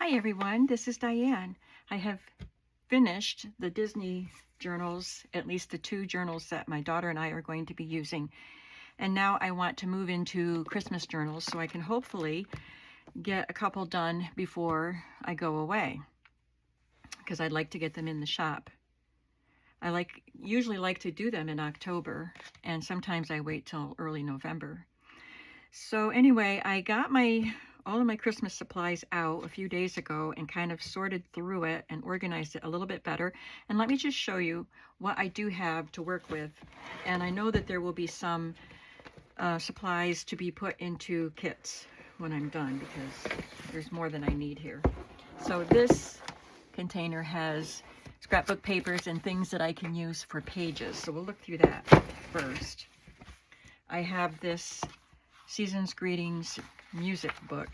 Hi everyone, this is Diane. I have finished the Disney journals, at least the 2 journals that my daughter and I are going to be using. And now I want to move into Christmas journals so I can hopefully get a couple done before I go away, because I'd like to get them in the shop. I usually like to do them in October, and sometimes I wait till early November. So anyway, I got all of my Christmas supplies out a few days ago and kind of sorted through it and organized it a little bit better. And let me just show you what I do have to work with. And I know that there will be some supplies to be put into kits when I'm done, because there's more than I need here. So this container has scrapbook papers and things that I can use for pages. So we'll look through that first. I have this Season's Greetings music book,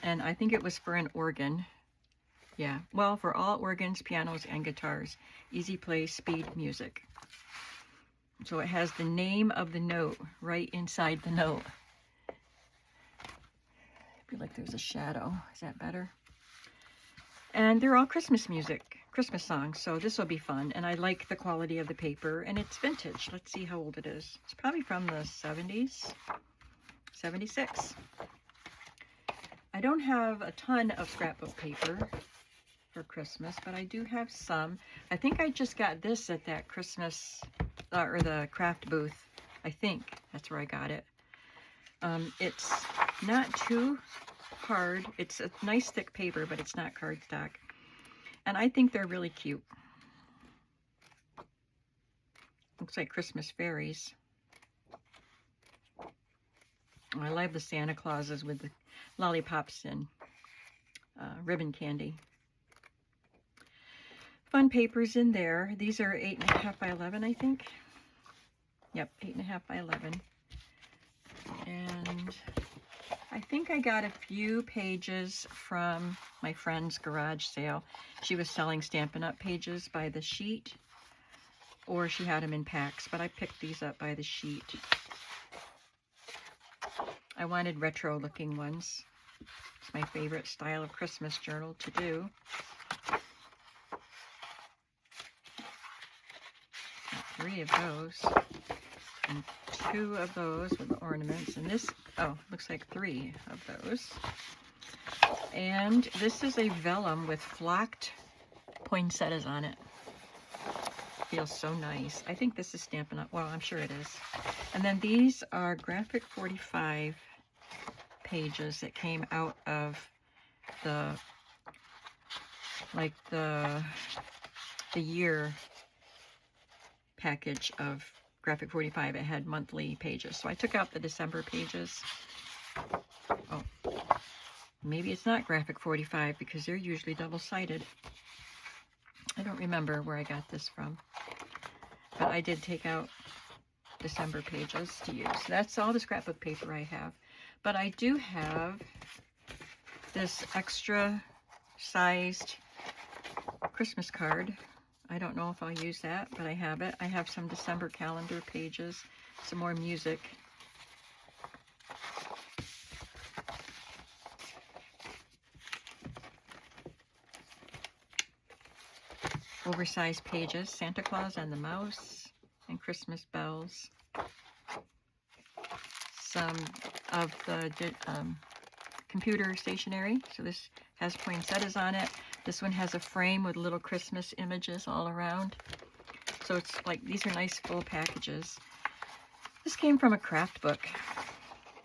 and I think it was for an organ. Yeah, well, for all organs, pianos, and guitars. Easy play, speed music. So it has the name of the note right inside the note. I feel like there's a shadow. Is that better? And they're all Christmas music, Christmas songs, so this will be fun. And I like the quality of the paper, and it's vintage. Let's see how old it is. It's probably from the 70s. 76. I don't have a ton of scrapbook paper for Christmas, but I do have some. I think I just got this at that Christmas, or the craft booth. I think that's where I got it. It's not too hard. It's a nice thick paper, but it's not cardstock. And I think they're really cute. Looks like Christmas fairies. I love the Santa Clauses with the lollipops and ribbon candy. Fun papers in there. These are 8.5 by 11, I think. Yep, 8.5 by 11. And I think I got a few pages from my friend's garage sale. She was selling Stampin' Up! Pages by the sheet, or she had them in packs, but I picked these up by the sheet. I wanted retro looking ones. It's my favorite style of Christmas journal to do. Got 3 of those and 2 of those with the ornaments, and this, oh, looks like 3 of those. And this is a vellum with flocked poinsettias on it. Feels so nice. I think this is Stampin' Up! Well, I'm sure it is. And then these are graphic 45 pages that came out of the year package of graphic 45. It had monthly pages, so I took out the December pages. Oh, maybe it's not graphic 45 because they're usually double-sided. I don't remember where I got this from, but I did take out December pages to use. That's all the scrapbook paper I have. But I do have this extra sized Christmas card. I don't know if I'll use that, but I have it. I have some December calendar pages, some more music. Oversized pages, Santa Claus and the Mouse, and Christmas bells. Some of the computer stationery. So this has poinsettias on it. This one has a frame with little Christmas images all around. So it's like, these are nice full packages. This came from a craft book.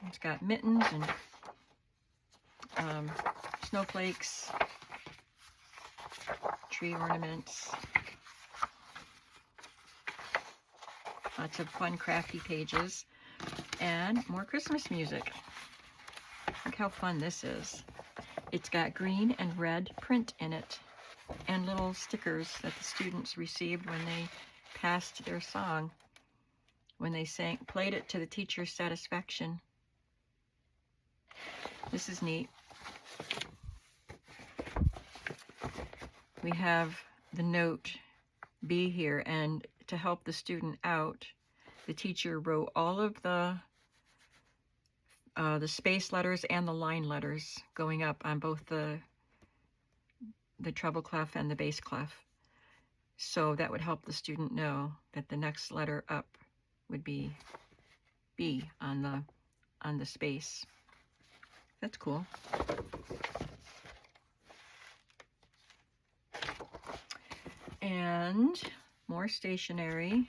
It's got mittens and snowflakes, tree ornaments, lots of fun crafty pages, and more Christmas music. Look how fun this is. It's got green and red print in it, and little stickers that the students received when they passed their song, when they played it to the teacher's satisfaction. This is neat. We have the note "Be here," and to help the student out, the teacher wrote all of the space letters and the line letters going up on both the the treble clef and the bass clef. So that would help the student know that the next letter up would be B on the space. That's cool. And more stationery,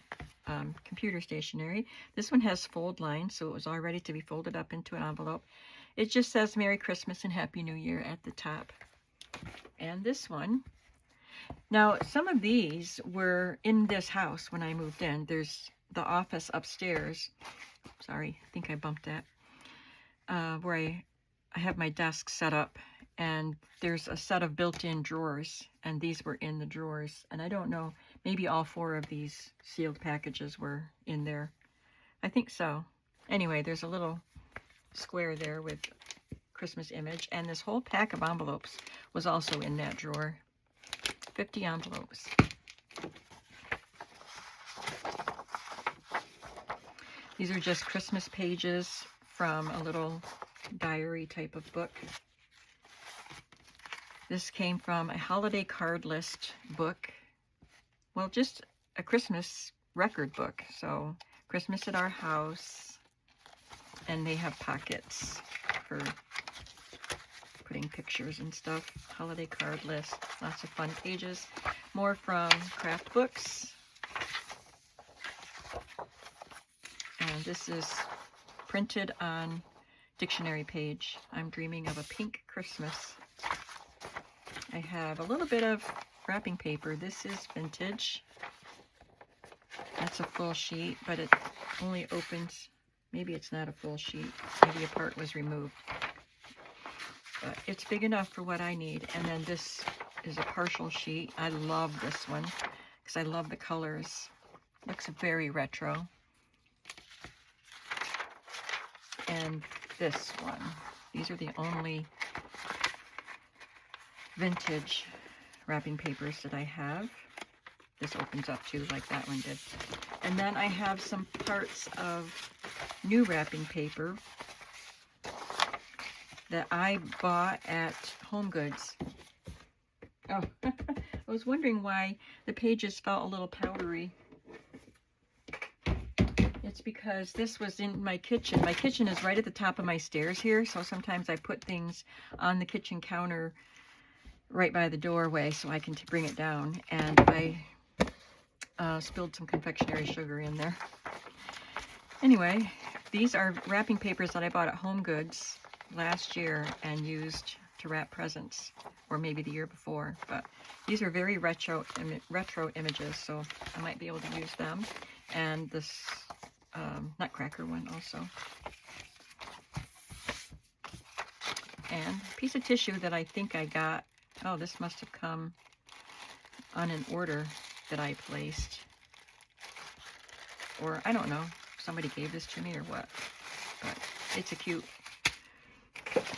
computer stationery. This one has fold lines, so it was all ready to be folded up into an envelope. It just says Merry Christmas and Happy New Year at the top. And this one, now some of these were in this house when I moved in. There's the office upstairs. Sorry, I think I bumped that. Where I have my desk set up, and there's a set of built-in drawers, and these were in the drawers. And I don't know, maybe all 4 of these sealed packages were in there. I think so. Anyway, there's a little square there with Christmas image, and this whole pack of envelopes was also in that drawer. 50 envelopes. These are just Christmas pages from a little diary type of book. This came from a holiday card list book. Well, just a Christmas record book. So Christmas at Our House. And they have pockets for putting pictures and stuff. Holiday card list. Lots of fun pages. More from craft books. And this is printed on dictionary page. I'm dreaming of a pink Christmas. I have a little bit of wrapping paper. This is vintage. That's a full sheet, but it only opens, maybe it's not a full sheet. Maybe a part was removed. But it's big enough for what I need. And then this is a partial sheet. I love this one because I love the colors. Looks very retro. And this one. These are the only vintage wrapping papers that I have. This opens up too, like that one did. And then I have some parts of new wrapping paper that I bought at Home Goods. Oh, I was wondering why the pages felt a little powdery. It's because this was in my kitchen. My kitchen is right at the top of my stairs here, so sometimes I put things on the kitchen counter right by the doorway so I can bring it down. And I spilled some confectionery sugar in there. Anyway, these are wrapping papers that I bought at Home Goods last year and used to wrap presents, or maybe the year before. But these are very retro images, so I might be able to use them. And this Nutcracker one also. And a piece of tissue that I think I got. Oh, this must have come on an order that I placed. Or I don't know, somebody gave this to me or what. But it's a cute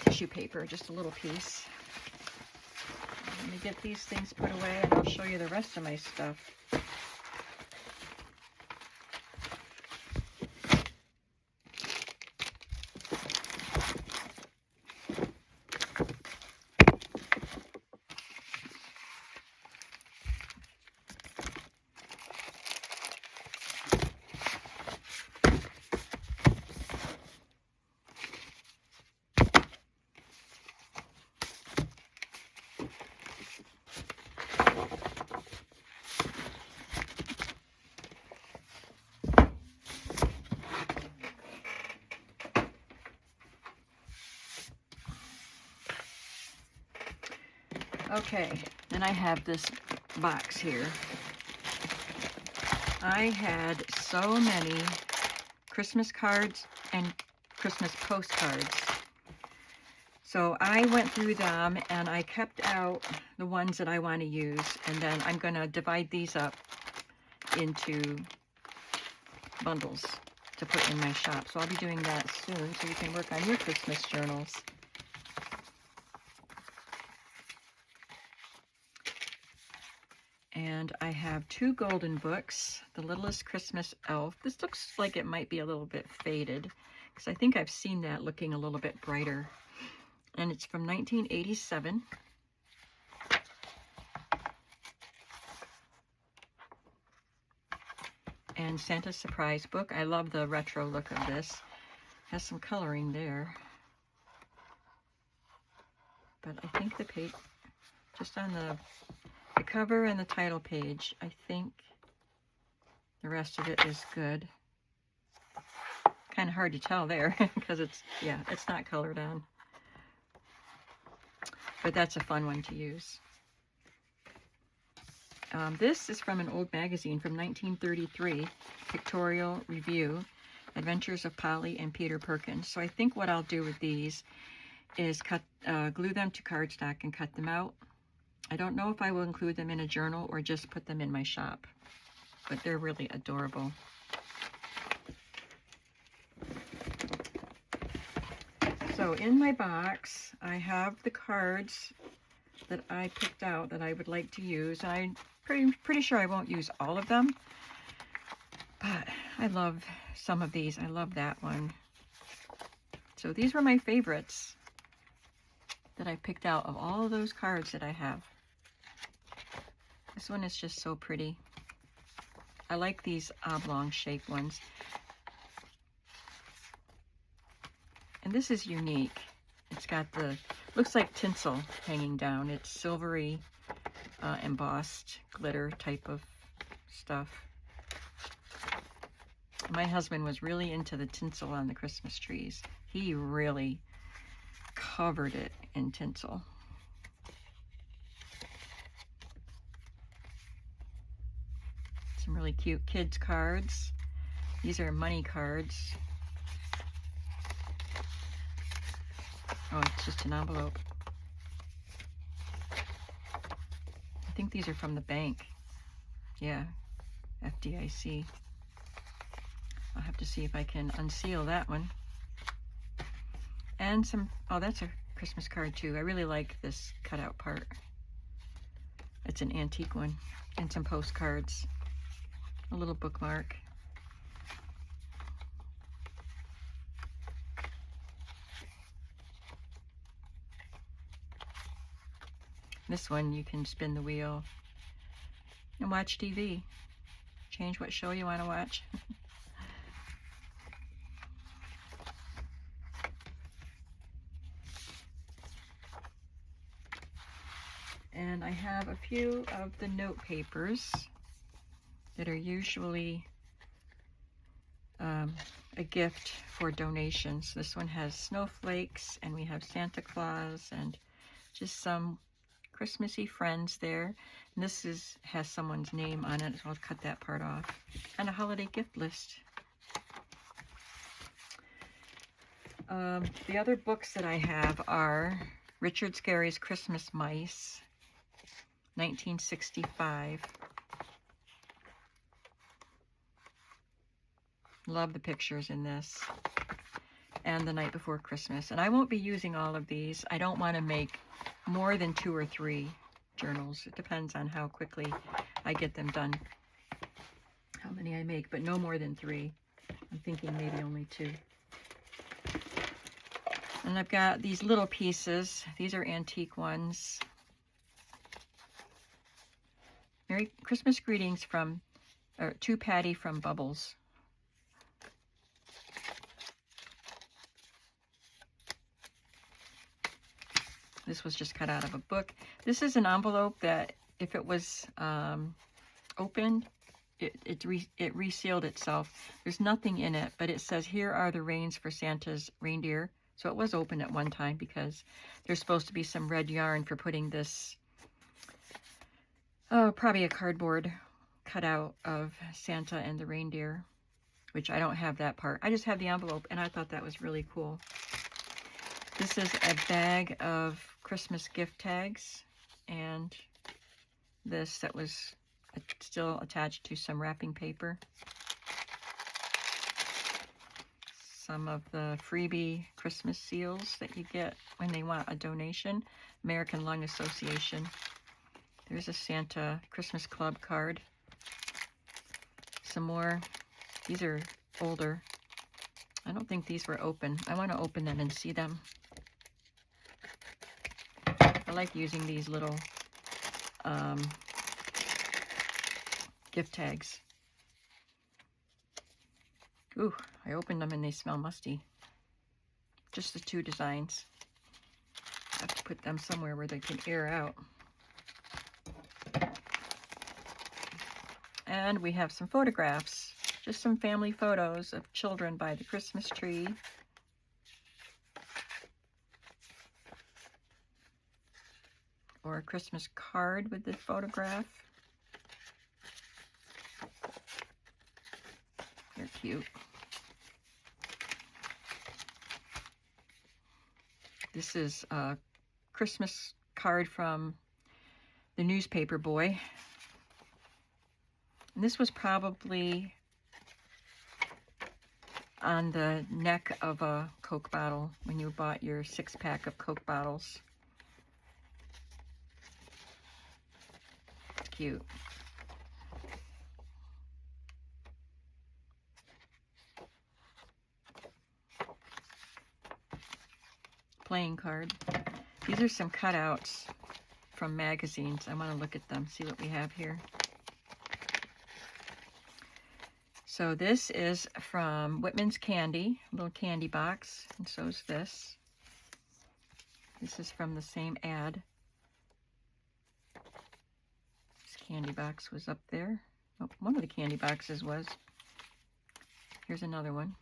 tissue paper, just a little piece. Let me get these things put away and I'll show you the rest of my stuff. Okay, then I have this box here. I had so many Christmas cards and Christmas postcards. So I went through them and I kept out the ones that I want to use, and then I'm going to divide these up into bundles to put in my shop. So I'll be doing that soon so you can work on your Christmas journals. And I have 2 golden books, The Littlest Christmas Elf. This looks like it might be a little bit faded, because I think I've seen that looking a little bit brighter. And it's from 1987. and Santa's Surprise Book. I love the retro look of this. Has some coloring there. But I think the page, just on the cover and the title page, I think the rest of it is good. Kind of hard to tell there because it's not colored on. But that's a fun one to use. This is from an old magazine from 1933, Pictorial Review, Adventures of Polly and Peter Perkins. So I think what I'll do with these is glue them to cardstock and cut them out. I don't know if I will include them in a journal or just put them in my shop, but they're really adorable. So in my box, I have the cards that I picked out that I would like to use. I'm pretty sure I won't use all of them, but I love some of these. I love that one. So these were my favorites that I picked out of all of those cards that I have. This one is just so pretty. I like these oblong shaped ones. And this is unique. It's got the, looks like tinsel hanging down. It's silvery, embossed glitter type of stuff. My husband was really into the tinsel on the Christmas trees. He really covered it in tinsel. Some really cute kids cards. These are money cards. Oh, it's just an envelope. I think these are from the bank. Yeah, FDIC. I'll have to see if I can unseal that one. And some, oh, that's a Christmas card too. I really like this cutout part. It's an antique one. And some postcards. A little bookmark. This one, you can spin the wheel and watch TV. Change what show you want to watch. And I have a few of the note papers that are usually a gift for donations. This one has snowflakes, and we have Santa Claus, and just some Christmassy friends there. And this has someone's name on it, so I'll cut that part off. And a holiday gift list. The other books that I have are Richard Scarry's Christmas Mice, 1965. Love the pictures in this. And The Night Before Christmas. And I won't be using all of these. I don't want to make more than 2 or 3 journals. It depends on how quickly I get them done, how many I make, but no more than 3. I'm thinking maybe only 2. And I've got these little pieces. These are antique ones. Merry Christmas greetings from, to Patty from Bubbles. This was just cut out of a book. This is an envelope that, if it was opened, it resealed itself. There's nothing in it, but it says, "Here are the reins for Santa's reindeer." So it was open at one time because there's supposed to be some red yarn for putting this, probably a cardboard cutout of Santa and the reindeer, which I don't have that part. I just have the envelope, and I thought that was really cool. This is a bag of Christmas gift tags, and this that was still attached to some wrapping paper. Some of the freebie Christmas seals that you get when they want a donation. American Lung Association. There's a Santa Christmas Club card. Some more. These are older. I don't think these were open. I want to open them and see them. I like using these little gift tags. Ooh, I opened them and they smell musty. Just the two designs. I have to put them somewhere where they can air out. And we have some photographs, just some family photos of children by the Christmas tree. Or a Christmas card with the photograph. They're cute. This is a Christmas card from the newspaper boy. And this was probably on the neck of a Coke bottle when you bought your 6-pack of Coke bottles. It's cute. Playing card. These are some cutouts from magazines. I want to look at them, see what we have here. So this is from Whitman's Candy, a little candy box, and so is this. This is from the same ad. This candy box was up there. Oh, one of the candy boxes was. Here's another one.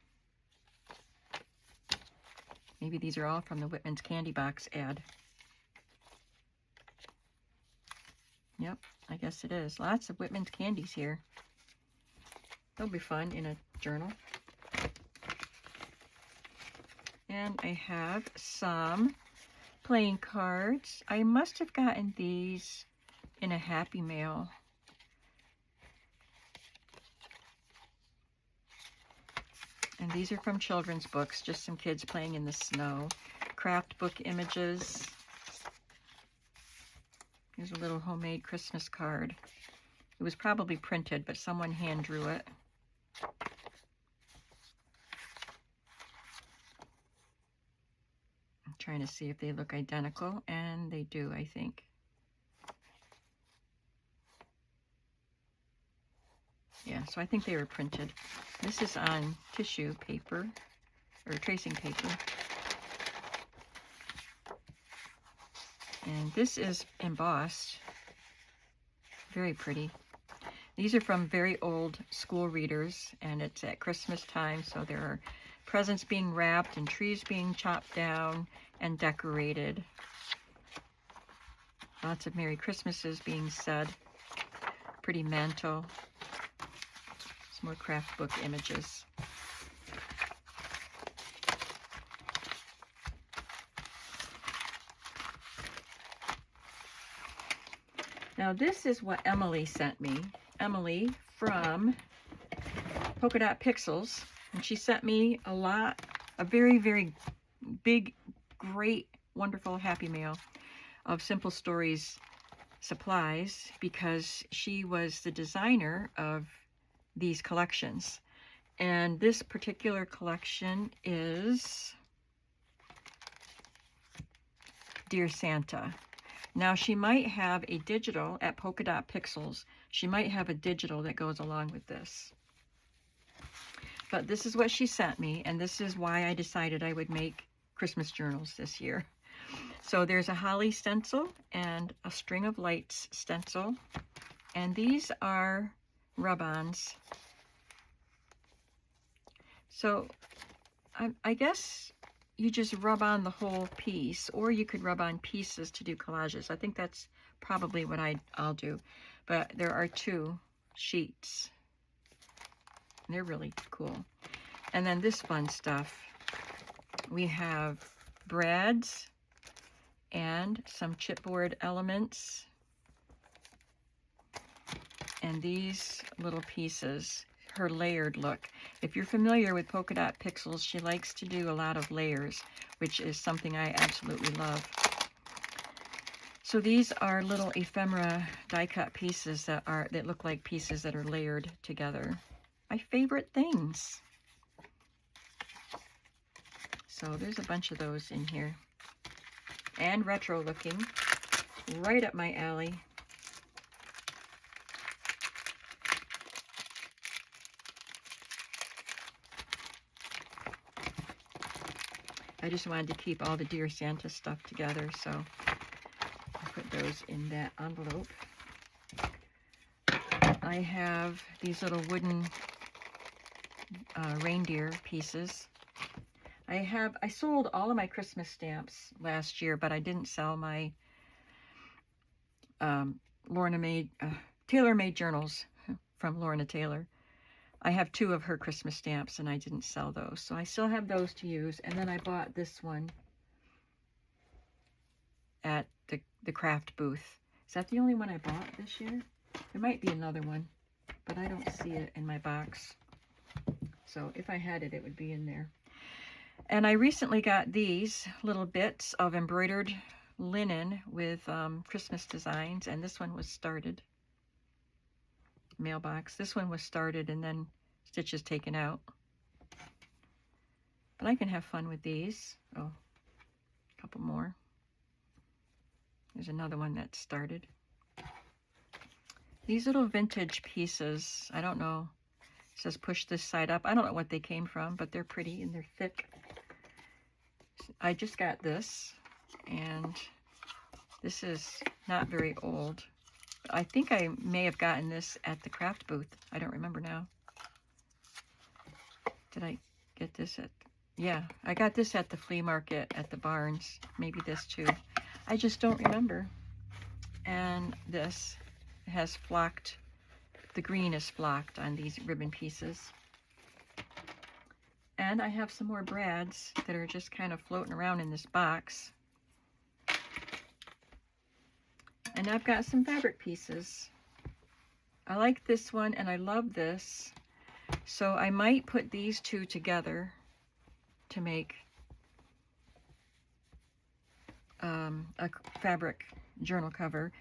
Maybe these are all from the Whitman's Candy Box ad. Yep, I guess it is. Lots of Whitman's candies here. They'll be fun in a journal. And I have some playing cards. I must have gotten these in a Happy Mail. And these are from children's books, just some kids playing in the snow. Craft book images. Here's a little homemade Christmas card. It was probably printed, but someone hand drew it. I'm trying to see if they look identical, and they do, I think. Yeah, so I think they were printed. This is on tissue paper, or tracing paper. And this is embossed. Very pretty. These are from very old school readers, and it's at Christmas time, so there are presents being wrapped and trees being chopped down and decorated. Lots of Merry Christmases being said. Pretty mantle. Some more craft book images. Now this is what Emily sent me. Emily from Polka Dot Pixels. And she sent me a very, very big, great, wonderful Happy Mail of Simple Stories supplies, because she was the designer of these collections. And this particular collection is Dear Santa. Now she might have a digital at Polka Dot Pixels. She might have a digital that goes along with this. But this is what she sent me, and this is why I decided I would make Christmas journals this year. So there's a holly stencil and a string of lights stencil, and these are rub-ons. So I guess you just rub on the whole piece, or you could rub on pieces to do collages. I think that's probably what I'll do. But there are 2 sheets. They're really cool. And then this fun stuff. We have brads and some chipboard elements. And these little pieces, her layered look. If you're familiar with Polka Dot Pixels, she likes to do a lot of layers, which is something I absolutely love. So these are little ephemera die-cut pieces that look like pieces that are layered together. My favorite things. So there's a bunch of those in here. And retro looking, right up my alley. I just wanted to keep all the Dear Santa stuff together, so I put those in that envelope. I have these little wooden reindeer pieces. I sold all of my Christmas stamps last year, but I didn't sell my tailor-made journals from Lorna Taylor. I have 2 of her Christmas stamps, and I didn't sell those, so I still have those to use. And then I bought this one at the craft booth. Is that the only one I bought this year? There might be another one, but I don't see it in my box. So if I had it, it would be in there. And I recently got these little bits of embroidered linen with Christmas designs, and this one was started. Mailbox. This one was started and then stitches taken out. But I can have fun with these. Oh, a couple more. There's another one that started. These little vintage pieces, I don't know. It says push this side up. I don't know what they came from, but they're pretty and they're thick. I just got this, and this is not very old. I think I may have gotten this at the craft booth. I don't remember now. Did I get this at... Yeah, I got this at the flea market at the Barnes. Maybe this too. I just don't remember. And this has flocked. The green is flocked on these ribbon pieces. And I have some more brads that are just kind of floating around in this box. And I've got some fabric pieces. I like this one and I love this. So I might put these 2 together to make a fabric journal cover.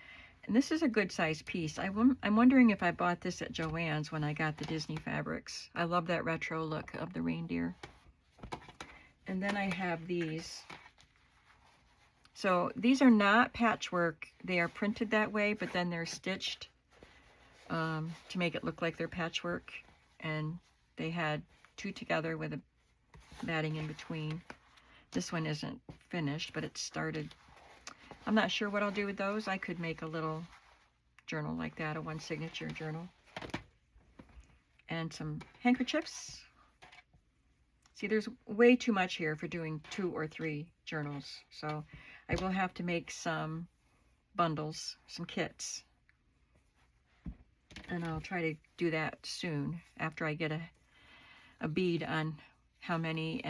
And this is a good size piece. I'm wondering if I bought this at Joann's when I got the Disney fabrics. I love that retro look of the reindeer. And then I have these. So these are not patchwork. They are printed that way, but then they're stitched to make it look like they're patchwork. And they had 2 together with a batting in between. This one isn't finished, but it's started. I'm not sure what I'll do with those. I could make a little journal like that, a 1 signature journal. And some handkerchiefs. See, there's way too much here for doing 2 or 3 journals. So I will have to make some bundles, some kits. And I'll try to do that soon after I get a bead on how many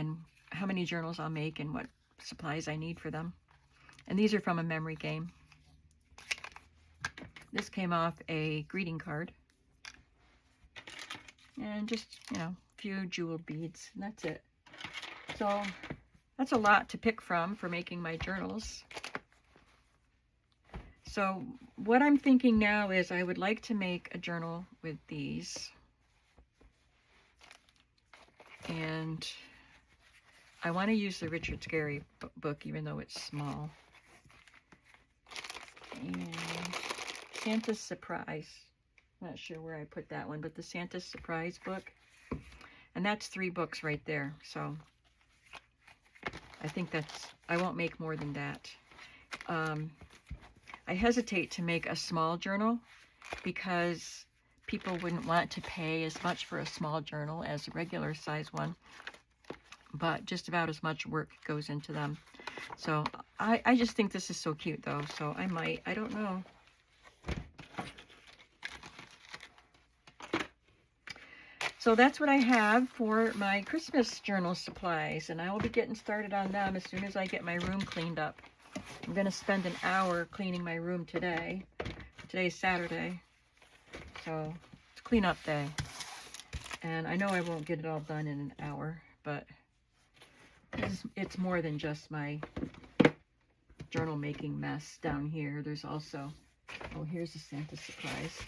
journals I'll make and what supplies I need for them. And these are from a memory game. This came off a greeting card. And just, you know, a few jeweled beads, and that's it. So that's a lot to pick from for making my journals. So what I'm thinking now is I would like to make a journal with these. And I want to use the Richard Scarry book, even though it's small. And Santa's Surprise. Not sure where I put that one, but the Santa's Surprise book. And that's 3 books right there. So I think I won't make more than that. I hesitate to make a small journal because people wouldn't want to pay as much for a small journal as a regular size one. But just about as much work goes into them. So I just think this is so cute though. So I don't know. So that's what I have for my Christmas journal supplies. And I will be getting started on them as soon as I get my room cleaned up. I'm going to spend an hour cleaning my room today. Today's Saturday. So it's cleanup day. And I know I won't get it all done in an hour. But it's more than just my journal making mess down here. There's also, oh, here's a Santa surprise.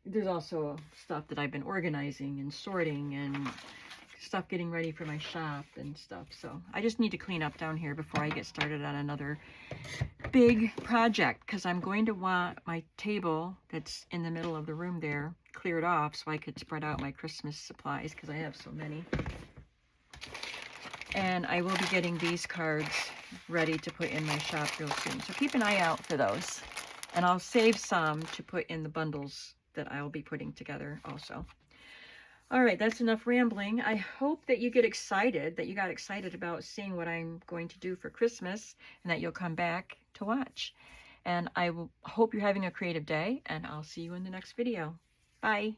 There's also stuff that I've been organizing and sorting and stuff getting ready for my shop and stuff. So I just need to clean up down here before I get started on another big project, because I'm going to want my table that's in the middle of the room there cleared off so I could spread out my Christmas supplies because I have so many. And I will be getting these cards ready to put in my shop real soon. So keep an eye out for those. And I'll save some to put in the bundles that I'll be putting together also. All right, that's enough rambling. I hope that you get excited, that you got excited about seeing what I'm going to do for Christmas, and that you'll come back to watch. And I will hope you're having a creative day, and I'll see you in the next video. Bye.